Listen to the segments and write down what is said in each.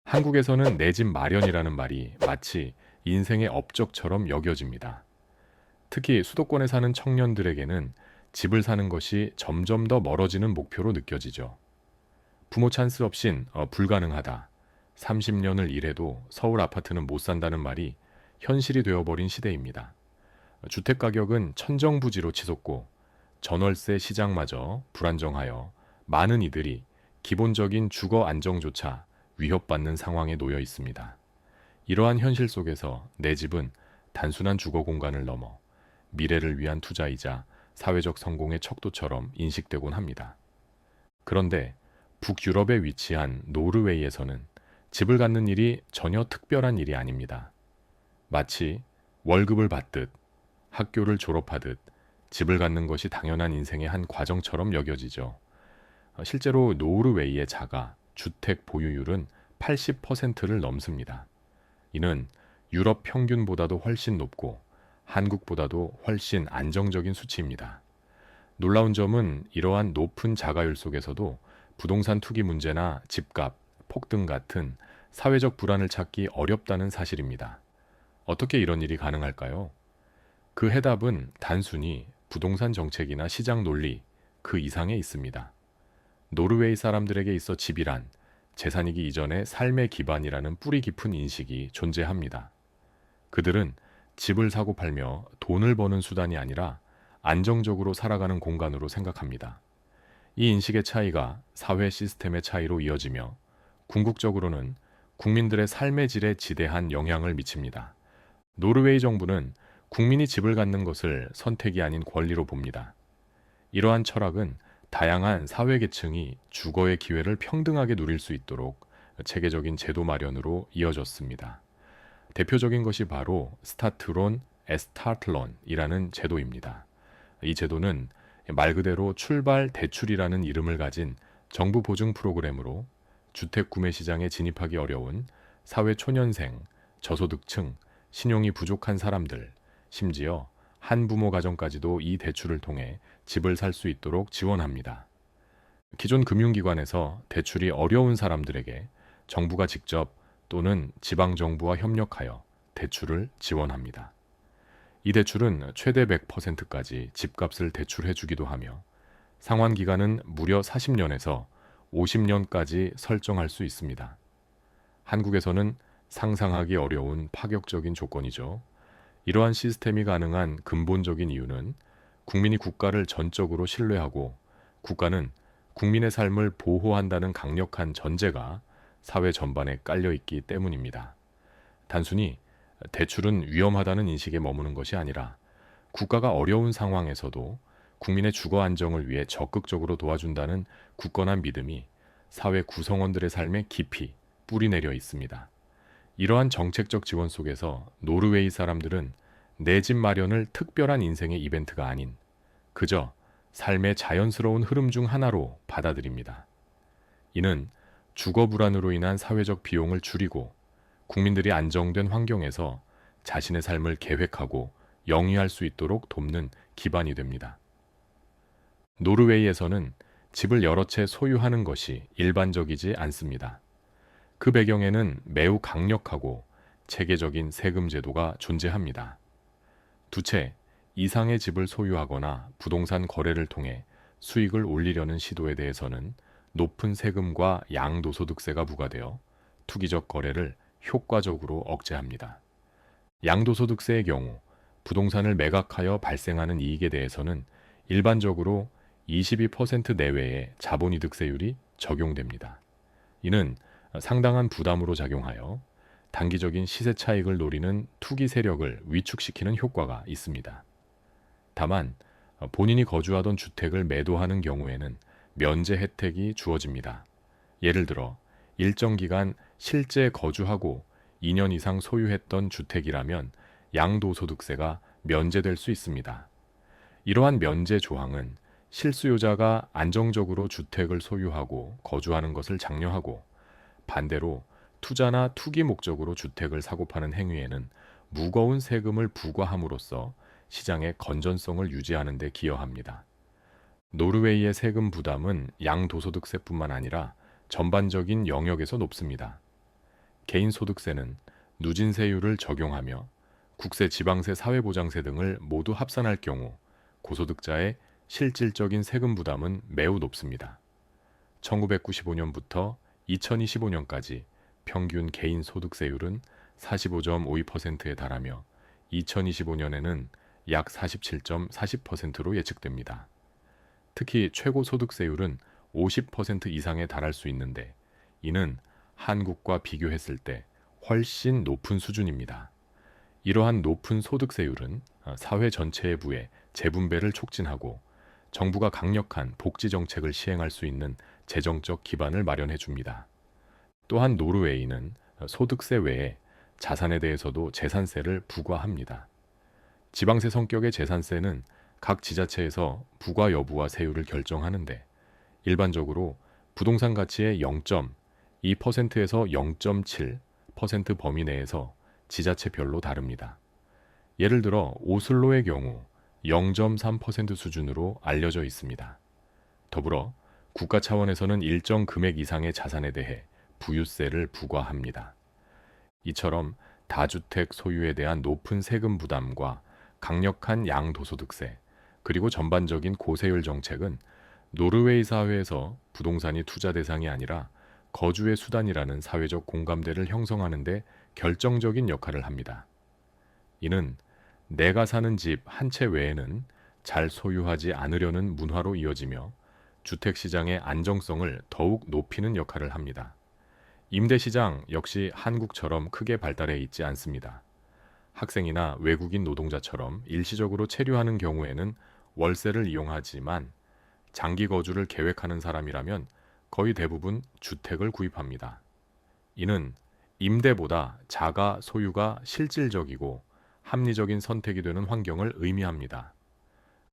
한국에서는 내 집 마련이라는 말이 마치 인생의 업적처럼 여겨집니다. 특히 수도권에 사는 청년들에게는 집을 사는 것이 점점 더 멀어지는 목표로 느껴지죠. 부모 찬스 없인 불가능하다. 30년을 일해도 서울 아파트는 못 산다는 말이 현실이 되어버린 시대입니다. 주택 가격은 천정부지로 치솟고 전월세 시장마저 불안정하여 많은 이들이 기본적인 주거 안정조차 위협받는 상황에 놓여 있습니다. 이러한 현실 속에서 내 집은 단순한 주거 공간을 넘어 미래를 위한 투자이자 사회적 성공의 척도처럼 인식되곤 합니다. 그런데 북유럽에 위치한 노르웨이에서는 집을 갖는 일이 전혀 특별한 일이 아닙니다. 마치 월급을 받듯 학교를 졸업하듯 집을 갖는 것이 당연한 인생의 한 과정처럼 여겨지죠. 실제로 노르웨이의 자가 주택 보유율은 80%를 넘습니다. 이는 유럽 평균보다도 훨씬 높고 한국보다도 훨씬 안정적인 수치입니다. 놀라운 점은 이러한 높은 자가율 속에서도 부동산 투기 문제나 집값, 폭등 같은 사회적 불안을 찾기 어렵다는 사실입니다. 어떻게 이런 일이 가능할까요? 그 해답은 단순히 부동산 정책이나 시장 논리 그 이상에 있습니다. 노르웨이 사람들에게 있어 집이란 재산이기 이전의 삶의 기반이라는 뿌리 깊은 인식이 존재합니다. 그들은 집을 사고 팔며 돈을 버는 수단이 아니라 안정적으로 살아가는 공간으로 생각합니다. 이 인식의 차이가 사회 시스템의 차이로 이어지며 궁극적으로는 국민들의 삶의 질에 지대한 영향을 미칩니다. 노르웨이 정부는 국민이 집을 갖는 것을 선택이 아닌 권리로 봅니다. 이러한 철학은 다양한 사회계층이 주거의 기회를 평등하게 누릴 수 있도록 체계적인 제도 마련으로 이어졌습니다. 대표적인 것이 바로 스타트론 에스타틀론이라는 제도입니다. 이 제도는 말 그대로 출발 대출이라는 이름을 가진 정부 보증 프로그램으로 주택 구매 시장에 진입하기 어려운 사회 초년생, 저소득층, 신용이 부족한 사람들, 심지어 한부모 가정까지도 이 대출을 통해 집을 살 수 있도록 지원합니다. 기존 금융기관에서 대출이 어려운 사람들에게 정부가 직접 또는 지방정부와 협력하여 대출을 지원합니다. 이 대출은 최대 100%까지 집값을 대출해 주기도 하며 상환 기간은 무려 40년에서 50년까지 설정할 수 있습니다. 한국에서는 상상하기 어려운 파격적인 조건이죠. 이러한 시스템이 가능한 근본적인 이유는 국민이 국가를 전적으로 신뢰하고 국가는 국민의 삶을 보호한다는 강력한 전제가 사회 전반에 깔려 있기 때문입니다. 단순히 대출은 위험하다는 인식에 머무는 것이 아니라 국가가 어려운 상황에서도 국민의 주거 안정을 위해 적극적으로 도와준다는 굳건한 믿음이 사회 구성원들의 삶에 깊이 뿌리내려 있습니다. 이러한 정책적 지원 속에서 노르웨이 사람들은 내 집 마련을 특별한 인생의 이벤트가 아닌 그저 삶의 자연스러운 흐름 중 하나로 받아들입니다. 이는 주거 불안으로 인한 사회적 비용을 줄이고 국민들이 안정된 환경에서 자신의 삶을 계획하고 영위할 수 있도록 돕는 기반이 됩니다. 노르웨이에서는 집을 여러 채 소유하는 것이 일반적이지 않습니다. 그 배경에는 매우 강력하고 체계적인 세금 제도가 존재합니다. 두 채 이상의 집을 소유하거나 부동산 거래를 통해 수익을 올리려는 시도에 대해서는 높은 세금과 양도소득세가 부과되어 투기적 거래를 효과적으로 억제합니다. 양도소득세의 경우 부동산을 매각하여 발생하는 이익에 대해서는 일반적으로 22% 내외의 자본이득세율이 적용됩니다. 이는 상당한 부담으로 작용하여 단기적인 시세 차익을 노리는 투기 세력을 위축시키는 효과가 있습니다. 다만 본인이 거주하던 주택을 매도하는 경우에는 면제 혜택이 주어집니다. 예를 들어 일정 기간 실제 거주하고 2년 이상 소유했던 주택이라면 양도소득세가 면제될 수 있습니다. 이러한 면제 조항은 실수요자가 안정적으로 주택을 소유하고 거주하는 것을 장려하고 반대로 투자나 투기 목적으로 주택을 사고 파는 행위에는 무거운 세금을 부과함으로써 시장의 건전성을 유지하는 데 기여합니다. 노르웨이의 세금 부담은 양도소득세뿐만 아니라 전반적인 영역에서 높습니다. 개인소득세는 누진세율을 적용하며 국세, 지방세, 사회보장세 등을 모두 합산할 경우 고소득자의 실질적인 세금 부담은 매우 높습니다. 1995년부터 2025년까지 평균 개인 소득세율은 45.52%에 달하며 2025년에는 약 47.40%로 예측됩니다. 특히 최고 소득세율은 50% 이상에 달할 수 있는데 이는 한국과 비교했을 때 훨씬 높은 수준입니다. 이러한 높은 소득세율은 사회 전체의 부의 재분배를 촉진하고 정부가 강력한 복지 정책을 시행할 수 있는 재정적 기반을 마련해 줍니다. 또한 노르웨이는 소득세 외에 자산에 대해서도 재산세를 부과합니다. 지방세 성격의 재산세는 각 지자체에서 부과 여부와 세율을 결정하는데 일반적으로 부동산 가치의 0.2%에서 0.7% 범위 내에서 지자체별로 다릅니다. 예를 들어 오슬로의 경우 0.3% 수준으로 알려져 있습니다. 더불어 국가 차원에서는 일정 금액 이상의 자산에 대해 부유세를 부과합니다. 이처럼 다주택 소유에 대한 높은 세금 부담과 강력한 양도소득세, 그리고 전반적인 고세율 정책은 노르웨이 사회에서 부동산이 투자 대상이 아니라 거주의 수단이라는 사회적 공감대를 형성하는 데 결정적인 역할을 합니다. 이는 내가 사는 집 한 채 외에는 잘 소유하지 않으려는 문화로 이어지며 주택시장의 안정성을 더욱 높이는 역할을 합니다. 임대시장 역시 한국처럼 크게 발달해 있지 않습니다. 학생이나 외국인 노동자처럼 일시적으로 체류하는 경우에는 월세를 이용하지만 장기 거주를 계획하는 사람이라면 거의 대부분 주택을 구입합니다. 이는 임대보다 자가 소유가 실질적이고 합리적인 선택이 되는 환경을 의미합니다.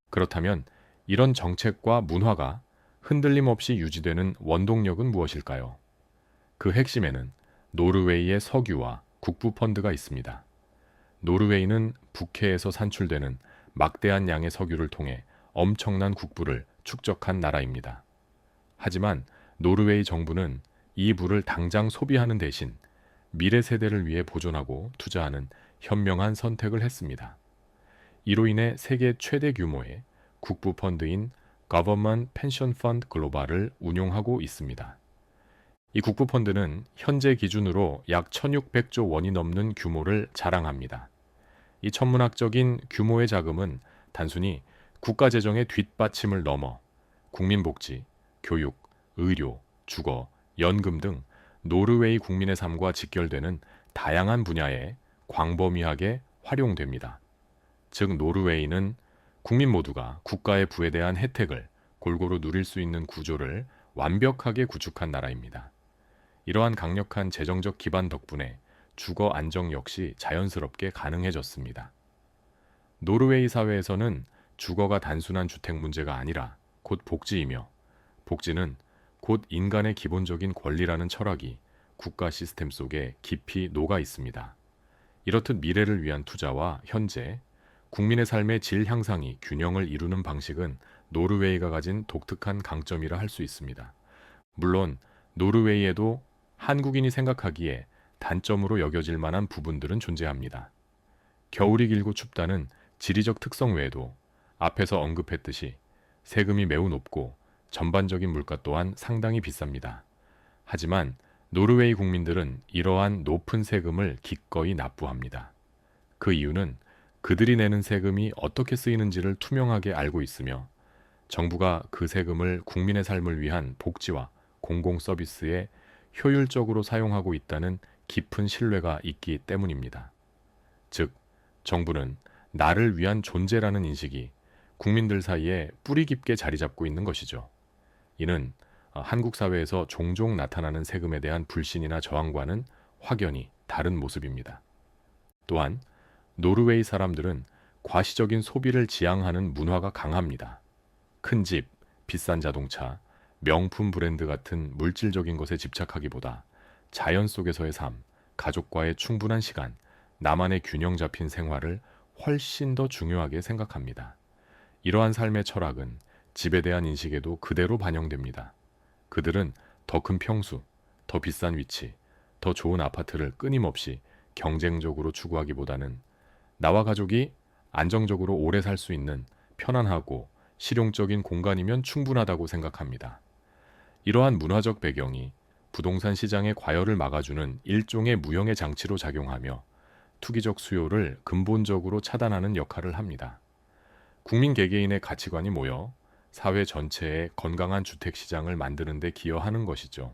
그렇다면 이런 정책과 문화가 흔들림 없이 유지되는 원동력은 무엇일까요? 그 핵심에는 노르웨이의 석유와 국부펀드가 있습니다. 노르웨이는 북해에서 산출되는 막대한 양의 석유를 통해 엄청난 국부를 축적한 나라입니다. 하지만 노르웨이 정부는 이 부를 당장 소비하는 대신 미래 세대를 위해 보존하고 투자하는 현명한 선택을 했습니다. 이로 인해 세계 최대 규모의 국부펀드인 Government Pension Fund Global을 운용하고 있습니다. 이 국부펀드는 현재 기준으로 약 1600조 원이 넘는 규모를 자랑합니다. 이 천문학적인 규모의 자금은 단순히 국가 재정의 뒷받침을 넘어 국민복지, 교육, 의료, 주거, 연금 등 노르웨이 국민의 삶과 직결되는 다양한 분야에 광범위하게 활용됩니다. 즉 노르웨이는 국민 모두가 국가의 부에 대한 혜택을 골고루 누릴 수 있는 구조를 완벽하게 구축한 나라입니다. 이러한 강력한 재정적 기반 덕분에 주거 안정 역시 자연스럽게 가능해졌습니다. 노르웨이 사회에서는 주거가 단순한 주택 문제가 아니라 곧 복지이며 복지는 곧 인간의 기본적인 권리라는 철학이 국가 시스템 속에 깊이 녹아 있습니다. 이렇듯 미래를 위한 투자와 현재, 국민의 삶의 질 향상이 균형을 이루는 방식은 노르웨이가 가진 독특한 강점이라 할 수 있습니다. 물론 노르웨이에도 한국인이 생각하기에 단점으로 여겨질 만한 부분들은 존재합니다. 겨울이 길고 춥다는 지리적 특성 외에도 앞에서 언급했듯이 세금이 매우 높고 전반적인 물가 또한 상당히 비쌉니다. 하지만 노르웨이 국민들은 이러한 높은 세금을 기꺼이 납부합니다. 그 이유는 그들이 내는 세금이 어떻게 쓰이는지를 투명하게 알고 있으며 정부가 그 세금을 국민의 삶을 위한 복지와 공공 서비스에 효율적으로 사용하고 있다는 깊은 신뢰가 있기 때문입니다. 즉, 정부는 나를 위한 존재라는 인식이 국민들 사이에 뿌리 깊게 자리 잡고 있는 것이죠. 이는 한국 사회에서 종종 나타나는 세금에 대한 불신이나 저항과는 확연히 다른 모습입니다. 또한 노르웨이 사람들은 과시적인 소비를 지향하는 문화가 강합니다. 큰 집, 비싼 자동차, 명품 브랜드 같은 물질적인 것에 집착하기보다 자연 속에서의 삶, 가족과의 충분한 시간, 나만의 균형 잡힌 생활을 훨씬 더 중요하게 생각합니다. 이러한 삶의 철학은 집에 대한 인식에도 그대로 반영됩니다. 그들은 더 큰 평수, 더 비싼 위치, 더 좋은 아파트를 끊임없이 경쟁적으로 추구하기보다는 나와 가족이 안정적으로 오래 살 수 있는 편안하고 실용적인 공간이면 충분하다고 생각합니다. 이러한 문화적 배경이 부동산 시장의 과열을 막아주는 일종의 무형의 장치로 작용하며 투기적 수요를 근본적으로 차단하는 역할을 합니다. 국민 개개인의 가치관이 모여 사회 전체의 건강한 주택 시장을 만드는 데 기여하는 것이죠.